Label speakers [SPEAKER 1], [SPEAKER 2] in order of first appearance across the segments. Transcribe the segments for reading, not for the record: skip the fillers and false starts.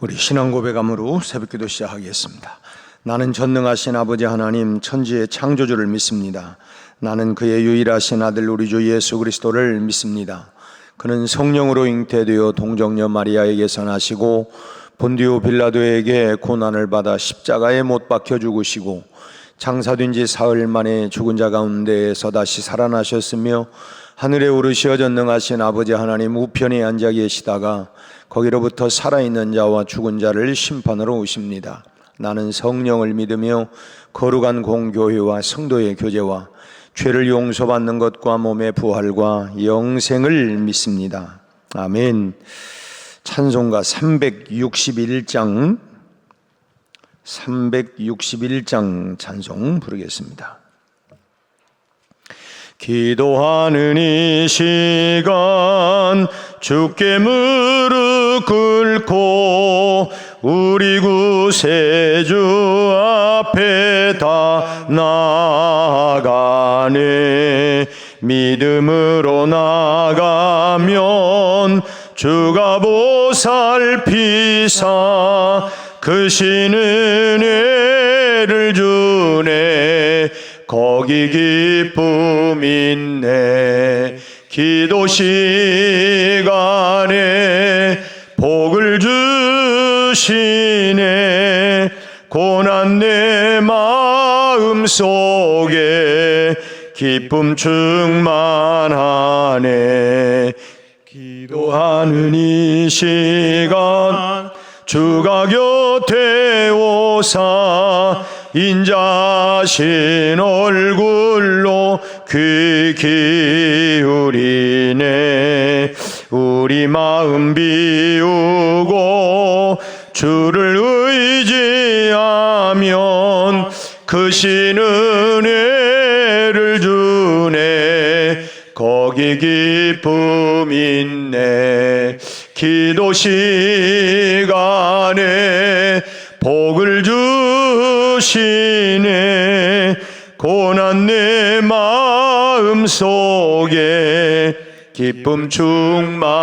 [SPEAKER 1] 우리 신앙 고백함으로 새벽기도 시작하겠습니다. 나는 전능하신 아버지 하나님 천지의 창조주를 믿습니다. 나는 그의 유일하신 아들 우리 주 예수 그리스도를 믿습니다. 그는 성령으로 잉태되어 동정녀 마리아에게서 나시고 본디오 빌라도에게 고난을 받아 십자가에 못 박혀 죽으시고 장사된 지 사흘 만에 죽은 자 가운데에서 다시 살아나셨으며 하늘에 오르시어 전능하신 아버지 하나님 우편에 앉아 계시다가 거기로부터 살아있는 자와 죽은 자를 심판으로 오십니다. 나는 성령을 믿으며 거룩한 공교회와 성도의 교제와 죄를 용서받는 것과 몸의 부활과 영생을 믿습니다. 아멘. 찬송가 361장 찬송 부르겠습니다. 기도하는 이 시간 주께 무릎 꿇고 우리 구세주 앞에 다 나아가네. 믿음으로 나가면 주가 보살피사 크신 은혜를 주네. 거기 기쁨 있네. 기도 시간에 복을 주시네. 고난 내 마음 속에 기쁨 충만하네. 기도하는 이 시간 주가 곁에 오사 인자신 얼굴로 귀 기울이네. 우리 마음 비우고 주를 의지하면 크신 은혜를 주네. 거기 기쁨 있네. 기도 시간에 복을 주시네. 고난 내 마음 속에 기쁨 충만하네.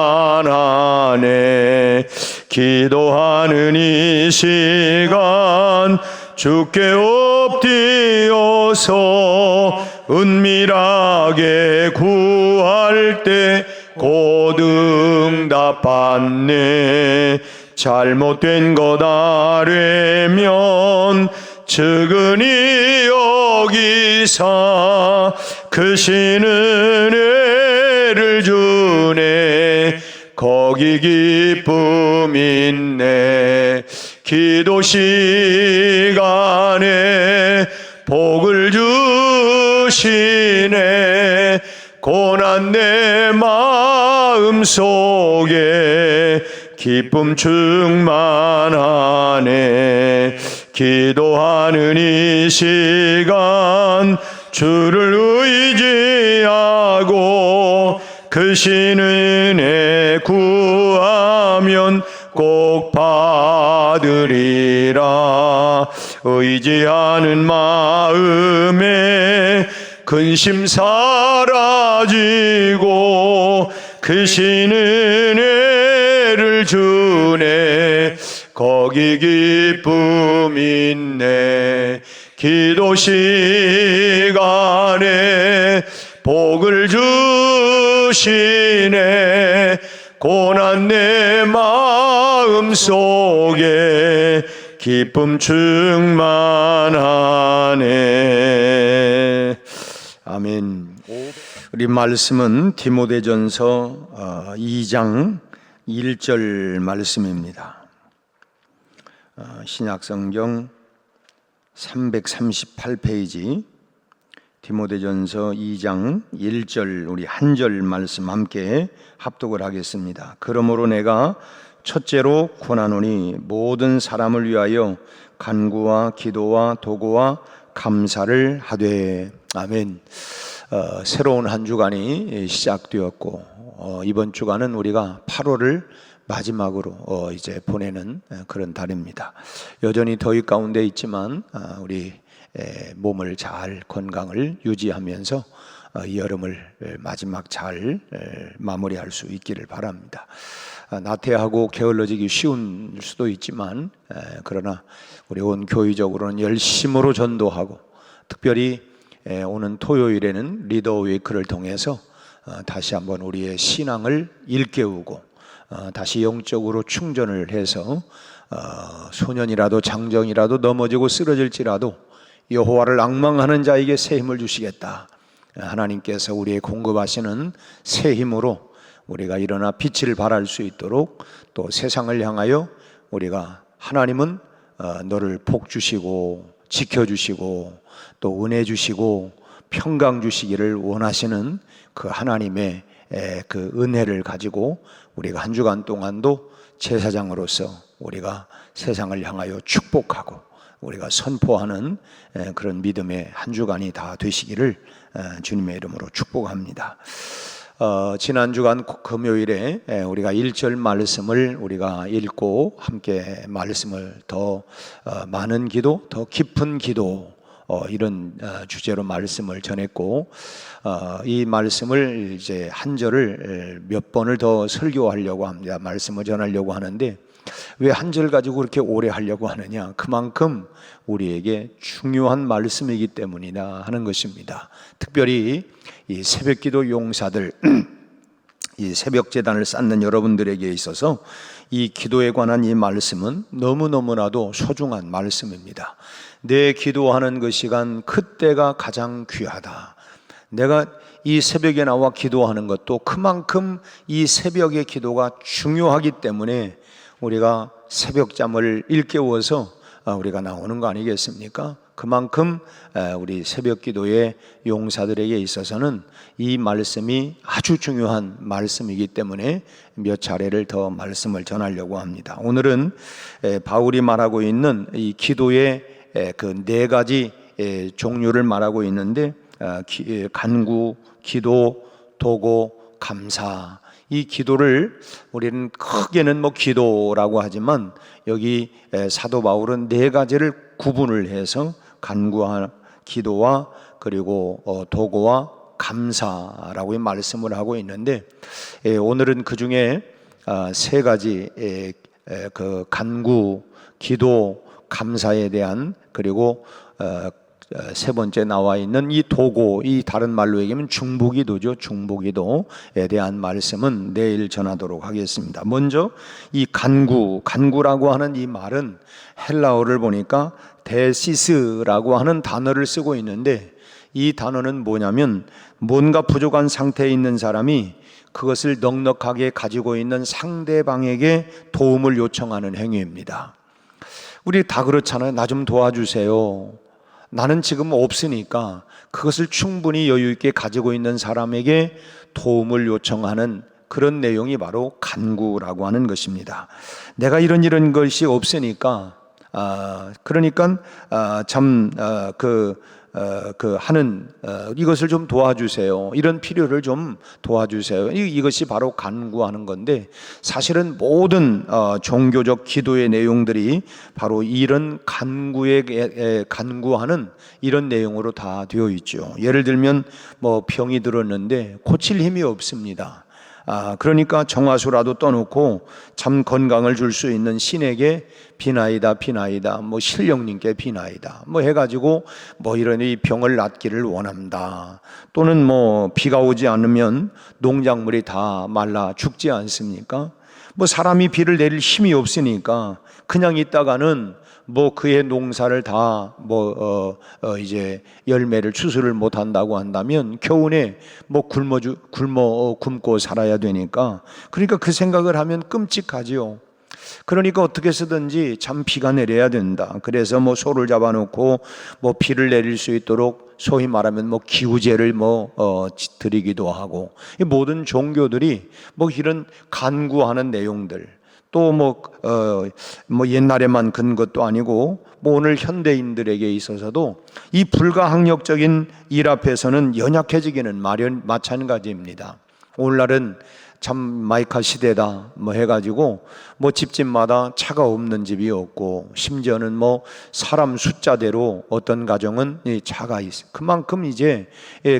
[SPEAKER 1] 기도하는 이 시간 주께 엎드려서 은밀하게 구할 때 곧 응답받네. 잘못된 것 아뢰면 측은히 여기사 크신 은혜를 주네. 거기 기쁨 있네. 기도 시간에 복을 주시네. 고난 내 마음 속에 기쁨 충만하네. 기도하는 이 시간 주를 의지하고 크신 은혜 구하면 꼭 받으리라. 의지하는 마음에 근심 사라지고 크신 은혜를 주네. 거기 기쁨 있네. 기도 시간에 복을 주시네. 고난 내 마음 속에 기쁨 충만하네. 아멘. 우리 말씀은 디모데전서 2장 1절 말씀입니다. 신약성경 338페이지 디모데전서 2장 1절 우리 한 절 말씀 함께 합독을 하겠습니다. 그러므로 내가 첫째로 권하노니 모든 사람을 위하여 간구와 기도와 도구와 감사를 하되. 아멘. 새로운 한 주간이 시작되었고 이번 주간은 우리가 8월을 마지막으로 이제 보내는 그런 달입니다. 여전히 더위 가운데 있지만 우리 몸을 잘 건강을 유지하면서 이 여름을 마지막 잘 마무리할 수 있기를 바랍니다. 나태하고 게을러지기 쉬운 수도 있지만 그러나 우리 온 교회적으로는 열심으로 전도하고 특별히 오는 토요일에는 리더 웨이크를 통해서 다시 한번 우리의 신앙을 일깨우고 다시 영적으로 충전을 해서 소년이라도 장정이라도 넘어지고 쓰러질지라도 여호와를 앙망하는 자에게 새 힘을 주시겠다. 하나님께서 우리의 공급하시는 새 힘으로 우리가 일어나 빛을 발할 수 있도록 또 세상을 향하여 우리가 하나님은 너를 복 주시고 지켜주시고 또 은혜 주시고 평강 주시기를 원하시는 그 하나님의 그 은혜를 가지고 우리가 한 주간 동안도 제사장으로서 우리가 세상을 향하여 축복하고 우리가 선포하는 그런 믿음의 한 주간이 다 되시기를 주님의 이름으로 축복합니다. 지난 주간 금요일에 우리가 1절 말씀을 우리가 읽고 함께 말씀을 더 많은 기도, 더 깊은 기도 이런 주제로 말씀을 전했고 이 말씀을 이제 한 절을 몇 번을 더 설교하려고 합니다. 말씀을 전하려고 하는데 왜 한 절 가지고 그렇게 오래 하려고 하느냐? 그만큼 우리에게 중요한 말씀이기 때문이다 하는 것입니다. 특별히 이 새벽기도 용사들, 이 새벽 제단을 쌓는 여러분들에게 있어서 이 기도에 관한 이 말씀은 너무너무나도 소중한 말씀입니다. 내 기도하는 그 시간 그때가 가장 귀하다. 내가 이 새벽에 나와 기도하는 것도 그만큼 이 새벽의 기도가 중요하기 때문에 우리가 새벽잠을 일깨워서 우리가 나오는 거 아니겠습니까? 그만큼 우리 새벽 기도의 용사들에게 있어서는 이 말씀이 아주 중요한 말씀이기 때문에 몇 차례를 더 말씀을 전하려고 합니다. 오늘은 바울이 말하고 있는 이 기도의 그 네 가지 종류를 말하고 있는데 간구, 기도, 도고, 감사. 이 기도를 우리는 크게는 기도라고 하지만 여기 사도 바울은 네 가지를 구분을 해서 간구와 기도와 그리고 도고와 감사라고 말씀을 하고 있는데 오늘은 그 중에 세 가지 그 간구, 기도, 감사에 대한 그리고 세 번째 나와 있는 이 도고, 이 다른 말로 얘기하면 중보기도죠. 중보기도에 대한 말씀은 내일 전하도록 하겠습니다. 먼저 이 간구라고 하는 이 말은 헬라어를 보니까 데시스라고 하는 단어를 쓰고 있는데 이 단어는 뭐냐면 뭔가 부족한 상태에 있는 사람이 그것을 넉넉하게 가지고 있는 상대방에게 도움을 요청하는 행위입니다. 우리 다 그렇잖아요. 나 좀 도와주세요. 나는 지금 없으니까 그것을 충분히 여유 있게 가지고 있는 사람에게 도움을 요청하는 그런 내용이 바로 간구라고 하는 것입니다. 내가 이런 것이 없으니까 그러니까 이것을 좀 도와주세요. 이런 필요를 좀 도와주세요. 이것이 바로 간구하는 건데 사실은 모든 종교적 기도의 내용들이 바로 이런 간구하는 이런 내용으로 다 되어 있죠. 예를 들면 병이 들었는데 고칠 힘이 없습니다. 그러니까 정화수라도 떠놓고 참 건강을 줄 수 있는 신에게 비나이다 신령님께 비나이다 해가지고 이런 이 병을 낫기를 원합니다. 또는 비가 오지 않으면 농작물이 다 말라 죽지 않습니까? 사람이 비를 내릴 힘이 없으니까 그냥 있다가는 그의 농사를 다 이제 열매를 추수를 못 한다고 한다면 겨우내 굶고 살아야 되니까 그러니까 그 생각을 하면 끔찍하지요. 그러니까 어떻게 쓰든지 참 비가 내려야 된다. 그래서 소를 잡아놓고 비를 내릴 수 있도록 소위 말하면 기우제를 드리기도 하고 모든 종교들이 이런 간구하는 내용들 또 옛날에만 근 것도 아니고 오늘 현대인들에게 있어서도 이 불가항력적인 일 앞에서는 연약해지기는 마찬가지입니다. 오늘날은 참 마이카 시대다 뭐 해가지고 뭐 집집마다 차가 없는 집이 없고, 심지어는 뭐 사람 숫자대로 어떤 가정은 이 차가 있어요. 그만큼 이제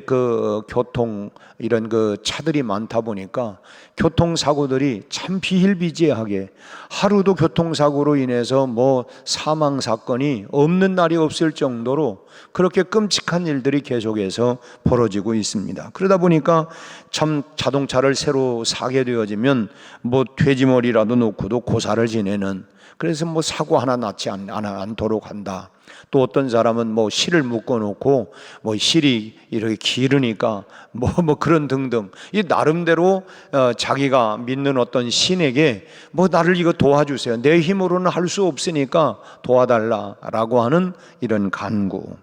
[SPEAKER 1] 그 교통 이런 그 차들이 많다 보니까 교통사고들이 참 비일비재하게, 하루도 교통사고로 인해서 뭐 사망 사건이 없는 날이 없을 정도로 그렇게 끔찍한 일들이 계속해서 벌어지고 있습니다. 그러다 보니까 참 자동차를 새로 사게 되어지면 뭐 돼지머리라도 놓고도 고사를 지내는, 그래서 뭐 사고 하나 나지 않도록 한다. 또 어떤 사람은 뭐 실을 묶어 놓고 뭐 실이 이렇게 기르니까 뭐 그런 등등, 이 나름대로 자기가 믿는 어떤 신에게 뭐 나를 이거 도와주세요, 내 힘으로는 할 수 없으니까 도와달라라고 하는 이런 간구.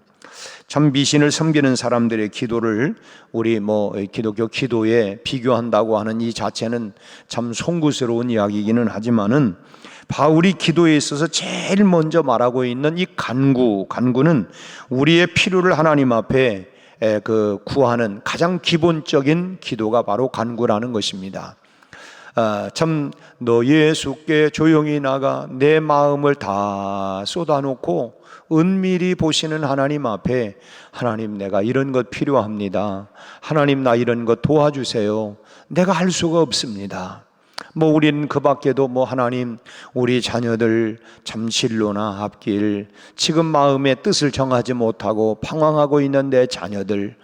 [SPEAKER 1] 참 미신을 섬기는 사람들의 기도를 우리 뭐 기독교 기도에 비교한다고 하는 이 자체는 참 송구스러운 이야기이기는 하지만은, 바울이 기도에 있어서 제일 먼저 말하고 있는 이 간구는 우리의 필요를 하나님 앞에 구하는 가장 기본적인 기도가 바로 간구라는 것입니다. 참 너 예수께 조용히 나가 내 마음을 다 쏟아놓고 은밀히 보시는 하나님 앞에, 하나님 내가 이런 것 필요합니다, 하나님 나 이런 것 도와주세요, 내가 할 수가 없습니다. 뭐 우리는 그 밖에도 뭐 하나님 우리 자녀들 참 진로나 앞길, 지금 마음의 뜻을 정하지 못하고 방황하고 있는 내 자녀들,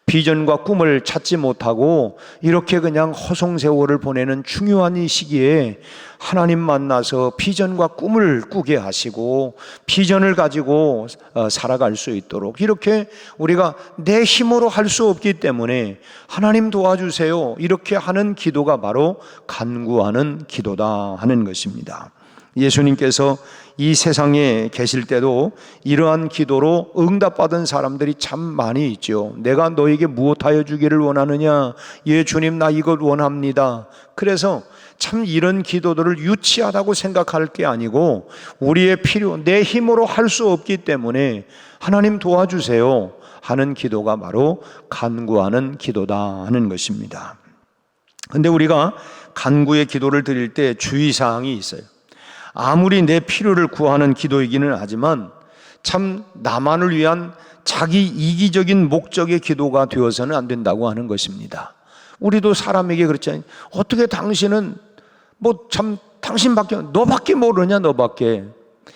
[SPEAKER 1] 비전과 꿈을 찾지 못하고 이렇게 그냥 허송세월을 보내는 중요한 이 시기에 하나님 만나서 비전과 꿈을 꾸게 하시고 비전을 가지고 살아갈 수 있도록, 이렇게 우리가 내 힘으로 할 수 없기 때문에 하나님 도와주세요 이렇게 하는 기도가 바로 간구하는 기도다 하는 것입니다. 예수님께서 이 세상에 계실 때도 이러한 기도로 응답받은 사람들이 참 많이 있죠. 내가 너에게 무엇하여 주기를 원하느냐? 예 주님 나 이것 원합니다. 그래서 참 이런 기도들을 유치하다고 생각할 게 아니고, 우리의 필요, 내 힘으로 할 수 없기 때문에 하나님 도와주세요 하는 기도가 바로 간구하는 기도다 하는 것입니다. 그런데 우리가 간구의 기도를 드릴 때 주의사항이 있어요. 아무리 내 필요를 구하는 기도이기는 하지만 참 나만을 위한 자기 이기적인 목적의 기도가 되어서는 안 된다고 하는 것입니다. 우리도 사람에게 그렇잖아요. 어떻게 당신은 뭐 참 당신밖에, 너밖에 모르냐 너밖에.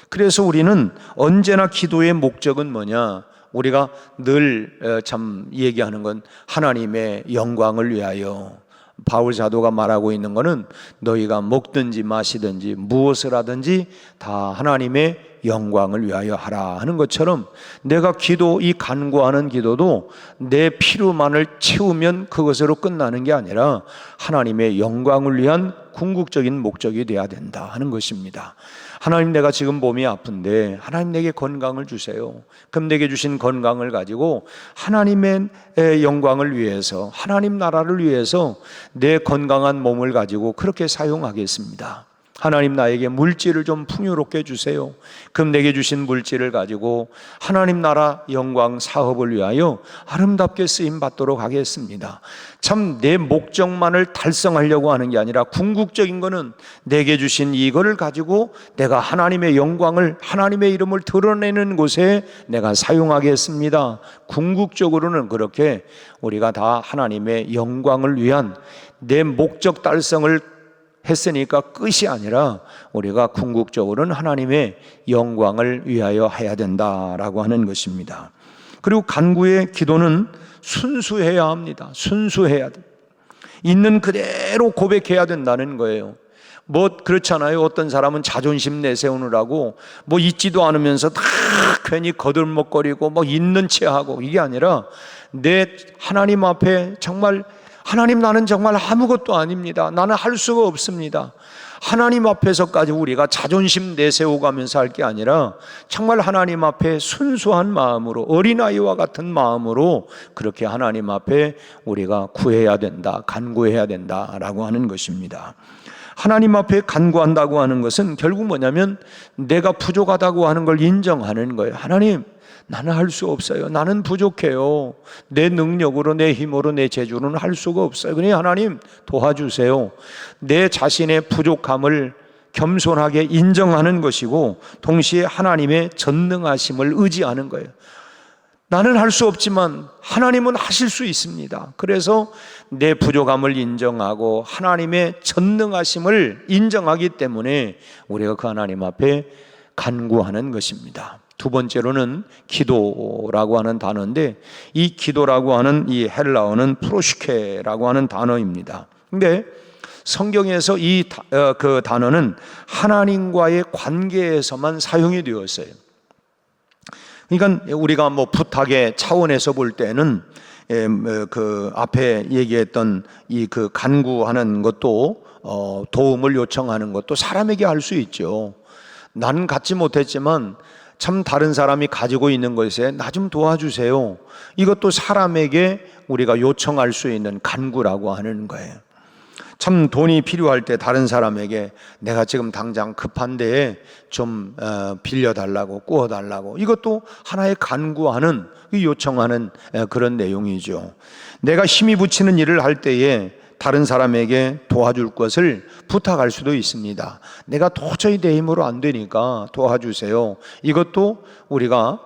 [SPEAKER 1] 그래서 우리는 언제나 기도의 목적은 뭐냐? 우리가 늘 참 얘기하는 건 하나님의 영광을 위하여. 바울 사도가 말하고 있는 것은 너희가 먹든지 마시든지 무엇을 하든지 다 하나님의 영광을 위하여 하라 하는 것처럼, 내가 이 간구하는 기도도 내 필요만을 채우면 그것으로 끝나는 게 아니라 하나님의 영광을 위한 궁극적인 목적이 되어야 된다 하는 것입니다. 하나님 내가 지금 몸이 아픈데 하나님 내게 건강을 주세요. 그럼 내게 주신 건강을 가지고 하나님의 영광을 위해서, 하나님 나라를 위해서 내 건강한 몸을 가지고 그렇게 사용하겠습니다. 하나님 나에게 물질을 좀 풍요롭게 주세요. 그럼 내게 주신 물질을 가지고 하나님 나라 영광 사업을 위하여 아름답게 쓰임 받도록 하겠습니다. 참 내 목적만을 달성하려고 하는 게 아니라 궁극적인 거는 내게 주신 이거를 가지고 내가 하나님의 영광을, 하나님의 이름을 드러내는 곳에 내가 사용하겠습니다. 궁극적으로는 그렇게 우리가 다 하나님의 영광을 위한 내 목적 달성을 했으니까 끝이 아니라 우리가 궁극적으로는 하나님의 영광을 위하여 해야 된다라고 하는 것입니다. 그리고 간구의 기도는 순수해야 합니다. 순수해야 돼. 있는 그대로 고백해야 된다는 거예요. 뭐 그렇잖아요. 어떤 사람은 자존심 내세우느라고 뭐 있지도 않으면서 다 괜히 거들먹거리고 뭐 있는 채 하고, 이게 아니라 내 하나님 앞에 정말, 하나님 나는 정말 아무것도 아닙니다, 나는 할 수가 없습니다, 하나님 앞에서까지 우리가 자존심 내세워가면서 할 게 아니라 정말 하나님 앞에 순수한 마음으로, 어린아이와 같은 마음으로 그렇게 하나님 앞에 우리가 구해야 된다, 간구해야 된다라고 하는 것입니다. 하나님 앞에 간구한다고 하는 것은 결국 뭐냐면 내가 부족하다고 하는 걸 인정하는 거예요. 하나님 나는 할 수 없어요. 나는 부족해요. 내 능력으로, 내 힘으로, 내 재주로는 할 수가 없어요. 그러니 하나님 도와주세요. 내 자신의 부족함을 겸손하게 인정하는 것이고 동시에 하나님의 전능하심을 의지하는 거예요. 나는 할 수 없지만 하나님은 하실 수 있습니다. 그래서 내 부족함을 인정하고 하나님의 전능하심을 인정하기 때문에 우리가 그 하나님 앞에 간구하는 것입니다. 두 번째로는 기도라고 하는 단어인데, 이 기도라고 하는 이 헬라어는 프로시케라고 하는 단어입니다. 근데 성경에서 그 단어는 하나님과의 관계에서만 사용이 되었어요. 그러니까 우리가 뭐 부탁의 차원에서 볼 때는 그 앞에 얘기했던 이 그 간구하는 것도 도움을 요청하는 것도 사람에게 할 수 있죠. 난 갖지 못했지만 참 다른 사람이 가지고 있는 것에 나 좀 도와주세요. 이것도 사람에게 우리가 요청할 수 있는 간구라고 하는 거예요. 참 돈이 필요할 때 다른 사람에게 내가 지금 당장 급한데 좀 빌려달라고, 구워달라고, 이것도 하나의 간구하는, 요청하는 그런 내용이죠. 내가 힘이 붙이는 일을 할 때에 다른 사람에게 도와줄 것을 부탁할 수도 있습니다. 내가 도저히 내 힘으로 안 되니까 도와주세요. 이것도 우리가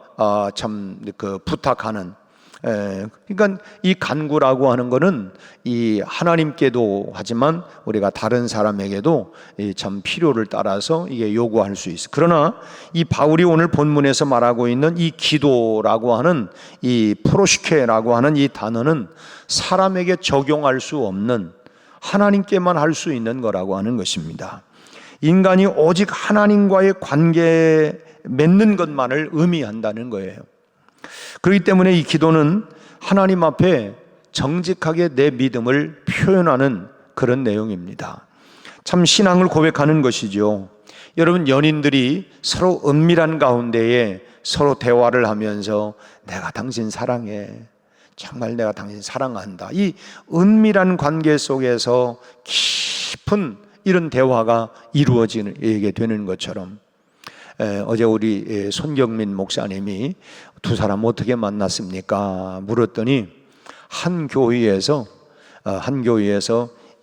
[SPEAKER 1] 참 그 부탁하는, 그러니까 이 간구라고 하는 것은 이 하나님께도 하지만 우리가 다른 사람에게도 참 필요를 따라서 이게 요구할 수 있어. 그러나 이 바울이 오늘 본문에서 말하고 있는 이 기도라고 하는 이 프로시케라고 하는 이 단어는 사람에게 적용할 수 없는, 하나님께만 할 수 있는 거라고 하는 것입니다. 인간이 오직 하나님과의 관계 맺는 것만을 의미한다는 거예요. 그렇기 때문에 이 기도는 하나님 앞에 정직하게 내 믿음을 표현하는 그런 내용입니다. 참 신앙을 고백하는 것이죠. 여러분, 연인들이 서로 은밀한 가운데에 서로 대화를 하면서 내가 당신 사랑해, 정말 내가 당신 사랑한다, 이 은밀한 관계 속에서 깊은 이런 대화가 이루어지게 되는 것처럼, 어제 우리 손경민 목사님이 두 사람 어떻게 만났습니까? 물었더니 한 교회에서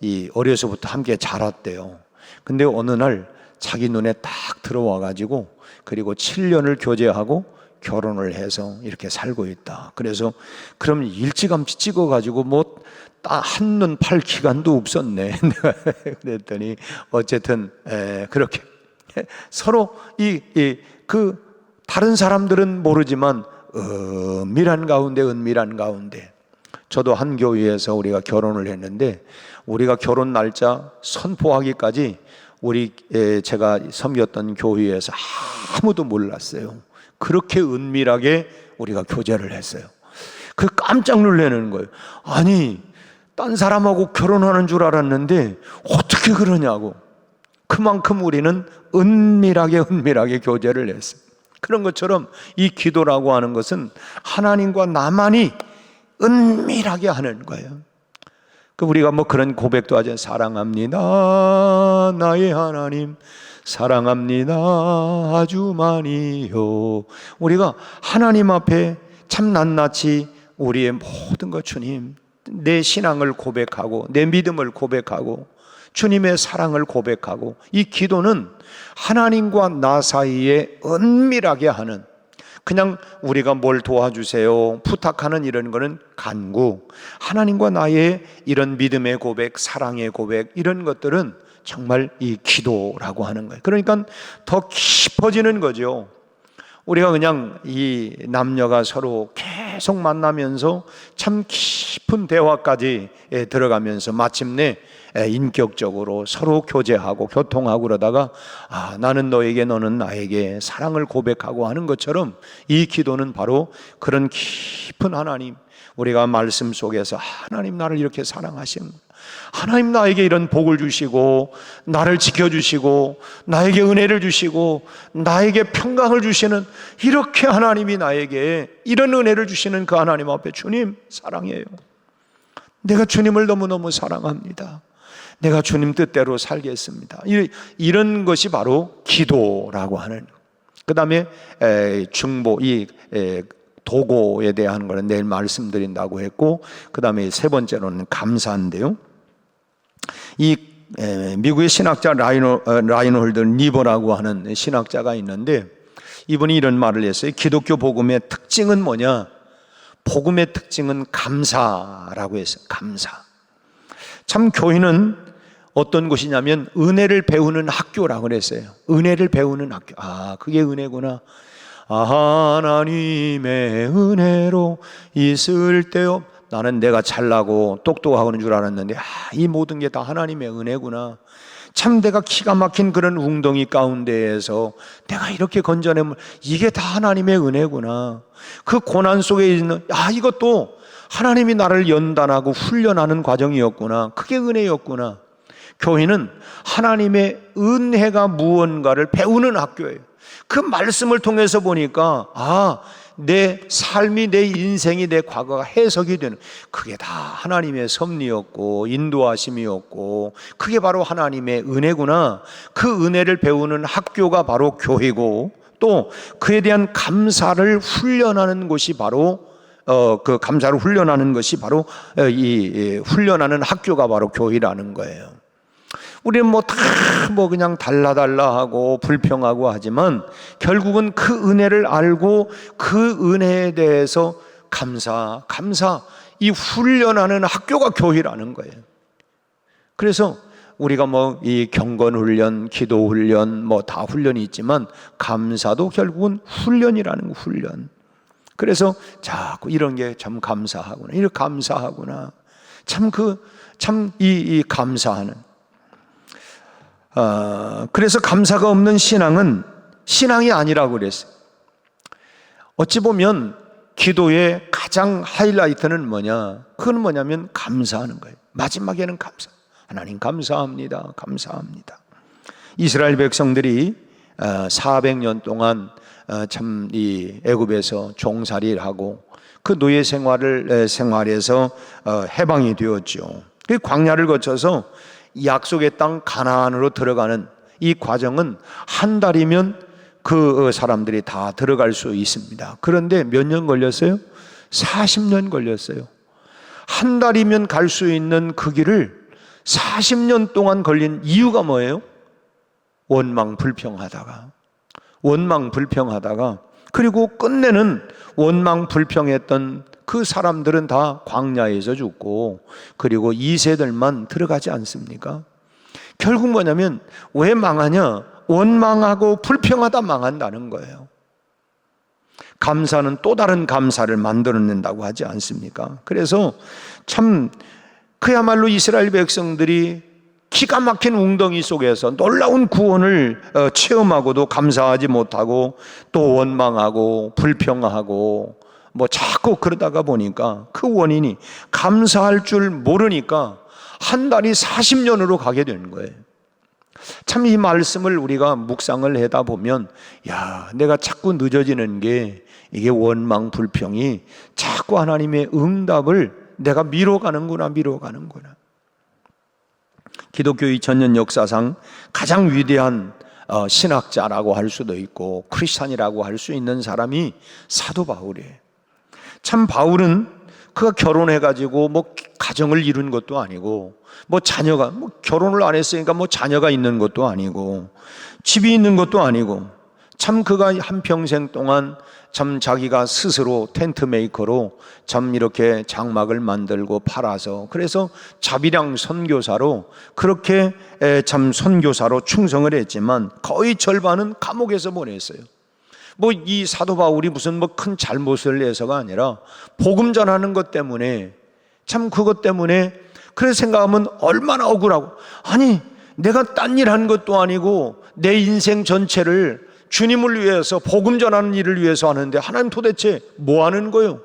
[SPEAKER 1] 이 어려서부터 함께 자랐대요. 근데 어느 날 자기 눈에 딱 들어와 가지고, 그리고 7년을 교제하고 결혼을 해서 이렇게 살고 있다. 그래서 그럼 일찌감치 찍어 가지고 뭐 한눈 팔 기간도 없었네. 그랬더니 어쨌든 그렇게 서로 그 다른 사람들은 모르지만 은밀한 가운데, 저도 한 교회에서 우리가 결혼을 했는데 우리가 결혼 날짜 선포하기까지 제가 섬겼던 교회에서 아무도 몰랐어요. 그렇게 은밀하게 우리가 교제를 했어요. 그 깜짝 놀라는 거예요. 아니, 딴 사람하고 결혼하는 줄 알았는데 어떻게 그러냐고. 그만큼 우리는 은밀하게 교제를 했어요. 그런 것처럼 이 기도라고 하는 것은 하나님과 나만이 은밀하게 하는 거예요. 우리가 뭐 그런 고백도 하죠. 사랑합니다 나의 하나님, 사랑합니다 아주 많이요. 우리가 하나님 앞에 참 낱낱이 우리의 모든 것, 주님, 내 신앙을 고백하고 내 믿음을 고백하고 주님의 사랑을 고백하고, 이 기도는 하나님과 나 사이에 은밀하게 하는, 그냥 우리가 뭘 도와주세요 부탁하는 이런 거는 간구, 하나님과 나의 이런 믿음의 고백, 사랑의 고백, 이런 것들은 정말 이 기도라고 하는 거예요. 그러니까 더 깊어지는 거죠. 우리가 그냥 이 남녀가 서로 계속 만나면서 참 깊은 대화까지 들어가면서 마침내 인격적으로 서로 교제하고 교통하고 그러다가 나는 너에게 너는 나에게 사랑을 고백하고 하는 것처럼, 이 기도는 바로 그런 깊은 하나님, 우리가 말씀 속에서 하나님 나를 이렇게 사랑하시는, 하나님 나에게 이런 복을 주시고 나를 지켜주시고 나에게 은혜를 주시고 나에게 평강을 주시는, 이렇게 하나님이 나에게 이런 은혜를 주시는 그 하나님 앞에 주님 사랑해요, 내가 주님을 너무너무 사랑합니다, 내가 주님 뜻대로 살겠습니다, 이런 것이 바로 기도라고 하는, 그 다음에 중보, 도고에 대한 거는 내일 말씀드린다고 했고, 그 다음에 세 번째로는 감사인데요. 미국의 신학자 라인홀드 니버라고 하는 신학자가 있는데, 이분이 이런 말을 했어요. 기독교 복음의 특징은 뭐냐? 복음의 특징은 감사라고 했어요. 감사. 참 교회는 어떤 곳이냐면 은혜를 배우는 학교라고 그랬어요. 은혜를 배우는 학교. 그게 은혜구나. 하나님의 은혜로 있을 때요. 나는 내가 잘나고 똑똑하고 하는 줄 알았는데 이 모든 게 다 하나님의 은혜구나. 참 내가 기가 막힌 그런 웅덩이 가운데에서 내가 이렇게 건져내면 이게 다 하나님의 은혜구나. 그 고난 속에 있는 이것도 하나님이 나를 연단하고 훈련하는 과정이었구나. 그게 은혜였구나. 교회는 하나님의 은혜가 무언가를 배우는 학교예요. 그 말씀을 통해서 보니까 내 삶이, 내 인생이, 내 과거가 해석이 되는, 그게 다 하나님의 섭리였고 인도하심이었고 그게 바로 하나님의 은혜구나. 그 은혜를 배우는 학교가 바로 교회고, 또 그에 대한 감사를 훈련하는 곳이 바로 그 감사를 훈련하는 것이 바로 이 훈련하는 학교가 바로 교회라는 거예요. 우리는 그냥 달라하고 불평하고 하지만 결국은 그 은혜를 알고 그 은혜에 대해서 감사 이 훈련하는 학교가 교회라는 거예요. 그래서 우리가 이 경건 훈련, 기도 훈련 다 훈련이 있지만 감사도 결국은 훈련이라는 거, 훈련. 그래서 자꾸 이런 게 참 감사하구나, 이렇게 감사하구나. 이 감사하는. 그래서 감사가 없는 신앙은 신앙이 아니라고 그랬어요. 어찌 보면 기도의 가장 하이라이트는 뭐냐? 그건 뭐냐면 감사하는 거예요. 마지막에는 감사. 하나님 감사합니다. 감사합니다. 이스라엘 백성들이 400년 동안 참 이 애굽에서 종살이를 하고 그 노예 생활에서 해방이 되었죠. 그 광야를 거쳐서 약속의 땅 가나안으로 들어가는 이 과정은 한 달이면 그 사람들이 다 들어갈 수 있습니다. 그런데 몇 년 걸렸어요? 40년 걸렸어요. 한 달이면 갈 수 있는 그 길을 40년 동안 걸린 이유가 뭐예요? 원망불평하다가 그리고 끝내는 원망불평했던 그 사람들은 다 광야에서 죽고 그리고 2세들만 들어가지 않습니까? 결국 뭐냐면 왜 망하냐? 원망하고 불평하다 망한다는 거예요. 감사는 또 다른 감사를 만들어낸다고 하지 않습니까? 그래서 참 그야말로 이스라엘 백성들이 기가 막힌 웅덩이 속에서 놀라운 구원을 체험하고도 감사하지 못하고 또 원망하고 불평하고 자꾸 그러다가 보니까 그 원인이 감사할 줄 모르니까 한 달이 40년으로 가게 되는 거예요. 참 이 말씀을 우리가 묵상을 하다 보면 내가 자꾸 늦어지는 게 이게 원망 불평이 자꾸 하나님의 응답을 내가 미뤄가는구나. 기독교 2000년 역사상 가장 위대한 신학자라고 할 수도 있고 크리스찬이라고 할 수 있는 사람이 사도 바울이에요. 참 바울은 그가 결혼해가지고 가정을 이룬 것도 아니고 자녀가 결혼을 안 했으니까 자녀가 있는 것도 아니고 집이 있는 것도 아니고 참 그가 한평생 동안 참 자기가 스스로 텐트 메이커로 참 이렇게 장막을 만들고 팔아서 그래서 자비량 선교사로 그렇게 참 선교사로 충성을 했지만 거의 절반은 감옥에서 보냈어요. 이 사도 바울이 무슨 큰 잘못을 해서가 아니라 복음 전하는 것 때문에 참 그것 때문에 그래서 생각하면 얼마나 억울하고 내가 딴 일 한 것도 아니고 내 인생 전체를 주님을 위해서 복음 전하는 일을 위해서 하는데 하나님 도대체 뭐 하는 거예요?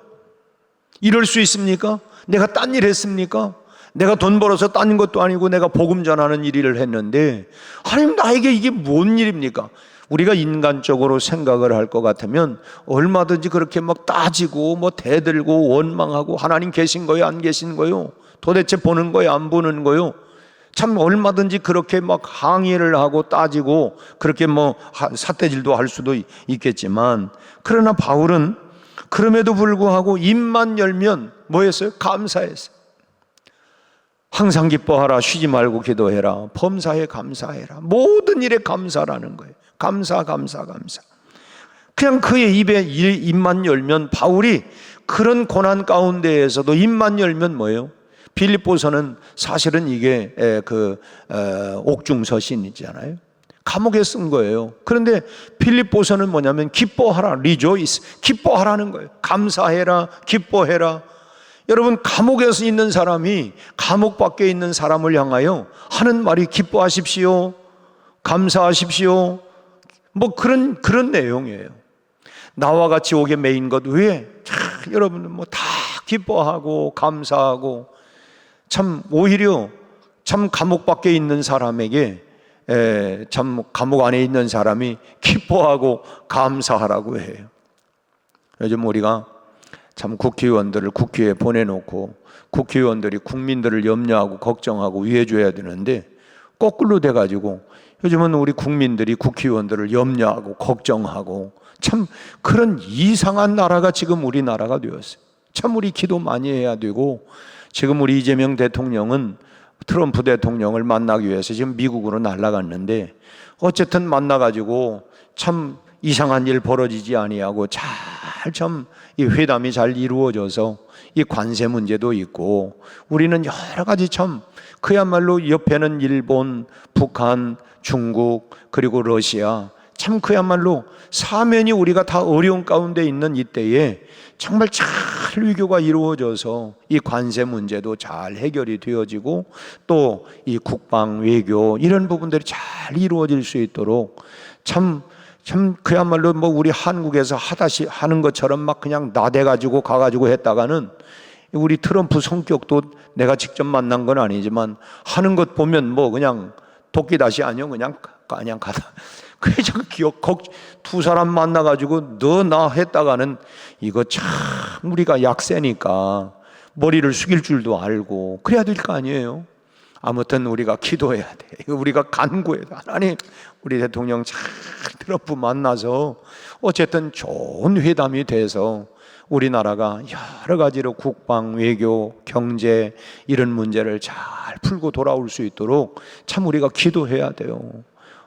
[SPEAKER 1] 이럴 수 있습니까? 내가 딴 일 했습니까? 내가 돈 벌어서 딴 것도 아니고 내가 복음 전하는 일을 했는데 하나님 나에게 이게 뭔 일입니까? 우리가 인간적으로 생각을 할 것 같으면 얼마든지 그렇게 따지고 대들고 원망하고 하나님 계신 거예요? 안 계신 거예요? 도대체 보는 거예요? 안 보는 거예요? 참 얼마든지 그렇게 막 항의를 하고 따지고 그렇게 뭐 삿대질도 할 수도 있겠지만, 그러나 바울은 그럼에도 불구하고 입만 열면 뭐 했어요? 감사했어요. 항상 기뻐하라, 쉬지 말고 기도해라, 범사에 감사해라. 모든 일에 감사라는 거예요. 감사. 그냥 그의 입만 열면, 바울이 그런 고난 가운데에서도 입만 열면 뭐예요? 빌립보서는 사실은 이게 옥중서신이잖아요. 감옥에 쓴 거예요. 그런데 빌립보서는 뭐냐면 기뻐하라, 리조이스, 기뻐하라는 거예요. 감사해라, 기뻐해라. 여러분, 감옥에서 있는 사람이 감옥 밖에 있는 사람을 향하여 하는 말이 기뻐하십시오, 감사하십시오, 뭐 그런 내용이에요. 나와 같이 옥에 매인 것 외에 여러분 뭐 다 기뻐하고 감사하고, 참 오히려 참 감옥 밖에 있는 사람에게 참 감옥 안에 있는 사람이 기뻐하고 감사하라고 해요. 요즘 우리가 참 국회의원들을 국회에 보내놓고 국회의원들이 국민들을 염려하고 걱정하고 위해줘야 되는데, 거꾸로 돼가지고 요즘은 우리 국민들이 국회의원들을 염려하고 걱정하고, 참 그런 이상한 나라가 지금 우리나라가 되었어요. 참 우리 기도 많이 해야 되고, 지금 우리 이재명 대통령은 트럼프 대통령을 만나기 위해서 지금 미국으로 날아갔는데, 어쨌든 만나가지고 참 이상한 일 벌어지지 아니하고 잘 참 이 회담이 잘 이루어져서 이 관세 문제도 있고, 우리는 여러 가지 참 그야말로 옆에는 일본, 북한, 중국, 그리고 러시아, 참 그야말로 사면이 우리가 다 어려운 가운데 있는 이때에 정말 잘 위교가 이루어져서 이 관세 문제도 잘 해결이 되어지고, 또 이 국방, 외교 이런 부분들이 잘 이루어질 수 있도록 참 그야말로 뭐 우리 한국에서 하는 것처럼 막 그냥 나대가지고 가가지고 했다가는, 우리 트럼프 성격도 내가 직접 만난 건 아니지만 하는 것 보면 뭐 그냥 도끼다시 아니요, 그냥 가다. 그래서 두 사람 만나가지고 너 나 했다가는 이거 참 우리가 약세니까 머리를 숙일 줄도 알고 그래야 될 거 아니에요. 아무튼 우리가 기도해야 돼. 우리가 간구해야 돼. 하나님, 우리 대통령 잘 트럼프 만나서 어쨌든 좋은 회담이 돼서 우리나라가 여러 가지로 국방, 외교, 경제 이런 문제를 잘 풀고 돌아올 수 있도록 참 우리가 기도해야 돼요.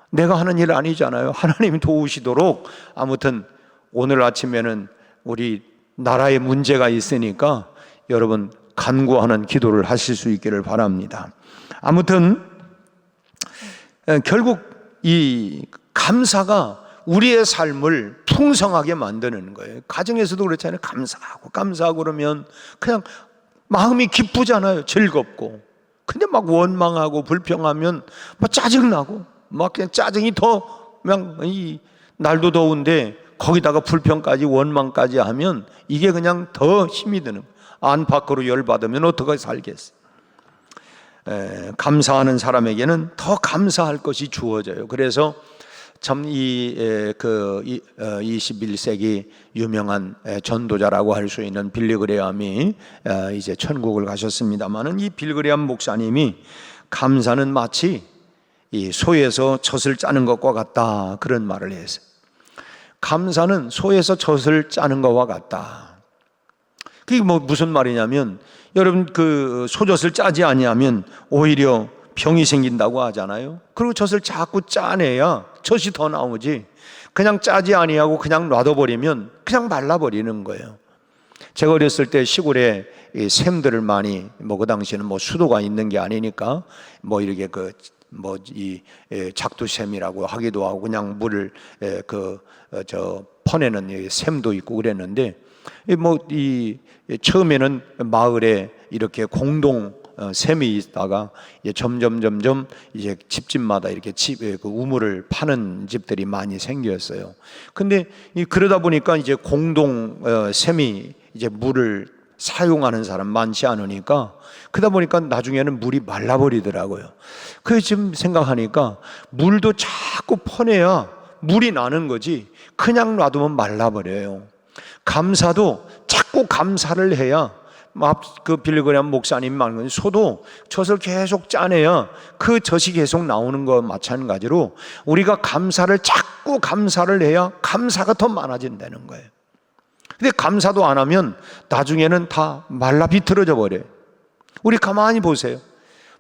[SPEAKER 1] 내가 하는 일 아니잖아요. 하나님이 도우시도록. 아무튼 오늘 아침에는 우리 나라에 문제가 있으니까 여러분 간구하는 기도를 하실 수 있기를 바랍니다. 아무튼 결국 이 감사가 우리의 삶을 풍성하게 만드는 거예요. 가정에서도 그렇잖아요. 감사하고 그러면 그냥 마음이 기쁘잖아요. 즐겁고. 근데 막 원망하고 불평하면 막 짜증나고, 막 그냥 짜증이 더, 그냥 이 날도 더운데 거기다가 불평까지 원망까지 하면 이게 그냥 더 힘이 드는 거예요. 안팎으로 열받으면 어떻게 살겠어요? 감사하는 사람에게는 더 감사할 것이 주어져요. 그래서 참 21세기 유명한 전도자라고 할 수 있는 빌리그레암이 이제 천국을 가셨습니다만은, 이 빌리그레암 목사님이 감사는 마치 이 소에서 젖을 짜는 것과 같다, 그런 말을 했어요. 감사는 소에서 젖을 짜는 것과 같다. 그게 뭐 무슨 말이냐면, 여러분 그 소젖을 짜지 아니하면 오히려 병이 생긴다고 하잖아요. 그리고 젖을 자꾸 짜내야 젖이 더 나오지, 그냥 짜지 아니하고 그냥 놔둬버리면 그냥 말라버리는 거예요. 제가 어렸을 때 시골에 이 샘들을 많이, 뭐 그 당시에는 뭐 수도가 있는 게 아니니까 뭐 이렇게 작두샘이라고 하기도 하고, 그냥 물을 퍼내는 샘도 있고 그랬는데, 처음에는 마을에 이렇게 공동 샘이 있다가 점점 이제 집집마다 이렇게 우물을 파는 집들이 많이 생겼어요. 근데 그러다 보니까 이제 공동 샘이 이제 물을 사용하는 사람 많지 않으니까, 그러다 보니까 나중에는 물이 말라버리더라고요. 그래서 지금 생각하니까 물도 자꾸 퍼내야 물이 나는 거지, 그냥 놔두면 말라버려요. 감사도 자꾸 감사를 해야 그 빌리그램 목사님 말은 소도 젖을 계속 짜내야 그 젖이 계속 나오는 것 마찬가지로 우리가 자꾸 감사를 해야 감사가 더 많아진다는 거예요. 근데 감사도 안 하면 나중에는 다 말라 비틀어져 버려요. 우리 가만히 보세요.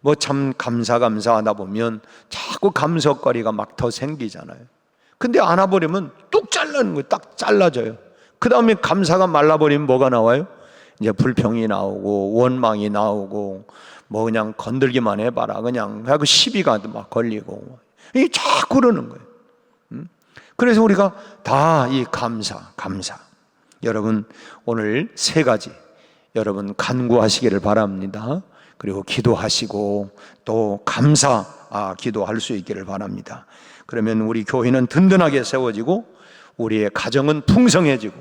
[SPEAKER 1] 뭐 참 감사하다 보면 자꾸 감석거리가 막 더 생기잖아요. 근데 안아버리면 뚝 잘라는 거예요. 딱 잘라져요. 그 다음에 감사가 말라버리면 뭐가 나와요? 이제 불평이 나오고 원망이 나오고 뭐 그냥 건들기만 해봐라 그냥 하고 시비가 막 걸리고 이게 자꾸 그러는 거예요. 그래서 우리가 다 이 감사 여러분 오늘 세 가지 여러분 간구하시기를 바랍니다. 그리고 기도하시고 또 기도할 수 있기를 바랍니다. 그러면 우리 교회는 든든하게 세워지고 우리의 가정은 풍성해지고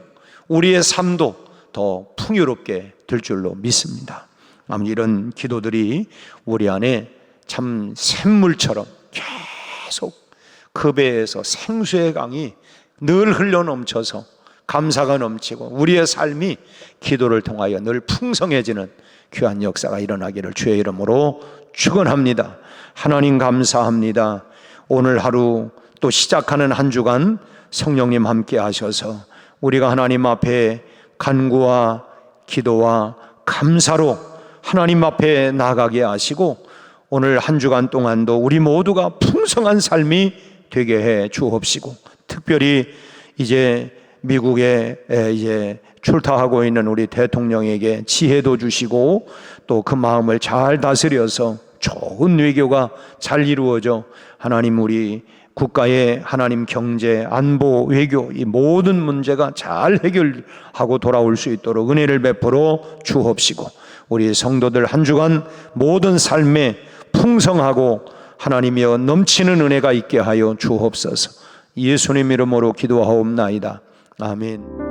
[SPEAKER 1] 우리의 삶도 더 풍요롭게 될 줄로 믿습니다. 이런 기도들이 우리 안에 참 샘물처럼 계속 그 배에서 생수의 강이 늘 흘러넘쳐서 감사가 넘치고 우리의 삶이 기도를 통하여 늘 풍성해지는 귀한 역사가 일어나기를 주의 이름으로 축원합니다. 하나님 감사합니다. 오늘 하루 또 시작하는 한 주간 성령님 함께 하셔서 우리가 하나님 앞에 간구와 기도와 감사로 하나님 앞에 나가게 하시고 오늘 한 주간 동안도 우리 모두가 풍성한 삶이 되게 해 주옵시고 특별히 이제 미국에 이제 출타하고 있는 우리 대통령에게 지혜도 주시고 또 그 마음을 잘 다스려서 좋은 외교가 잘 이루어져 하나님 우리 국가의 하나님 경제, 안보, 외교 이 모든 문제가 잘 해결하고 돌아올 수 있도록 은혜를 베풀어 주옵시고 우리 성도들 한 주간 모든 삶에 풍성하고 하나님이여 넘치는 은혜가 있게 하여 주옵소서. 예수님 이름으로 기도하옵나이다. 아멘.